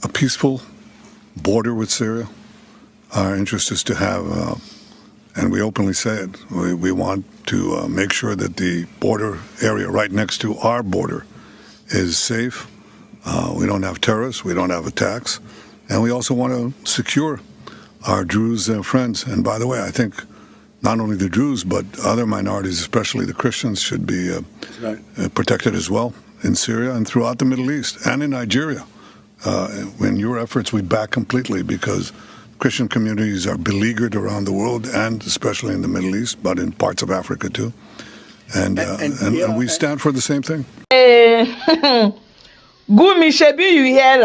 a peaceful border with Syria. Our interest is to have, and we openly say it, we want to make sure that the border area right next to our border is safe. We don't have terrorists, we don't have attacks, and we also want to secure our Druze friends. And by the way, I think not only the Druze, but other minorities, especially the Christians, should be protected as well in Syria and throughout the Middle East and in Nigeria. In your efforts, we back completely, because Christian communities are beleaguered around the world, and especially in the Middle East, but in parts of Africa too. And we stand for the same thing. Gumi, Shebi, you hear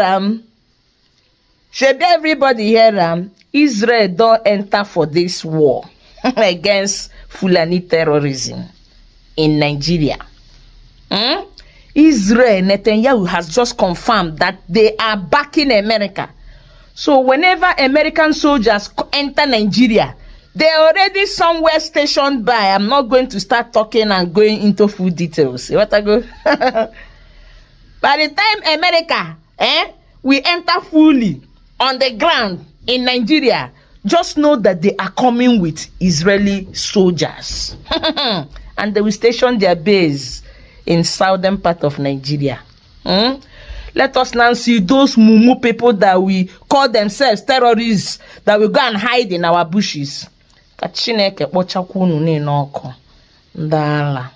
Shebi, everybody hear Israel don't enter for this war against Fulani terrorism in Nigeria. Israel, Netanyahu has just confirmed that they are backing America. So whenever American soldiers enter Nigeria, they're already somewhere stationed by. I'm not going to start talking and going into full details. What I go? By the time America, we enter fully on the ground in Nigeria, just know that they are coming with Israeli soldiers. And they will station their base in southern part of Nigeria. Let us now see those mumu people that we call themselves terrorists that will go and hide in our bushes. Ka Chineke kpochakwa unu niile ọkụ. Ndala.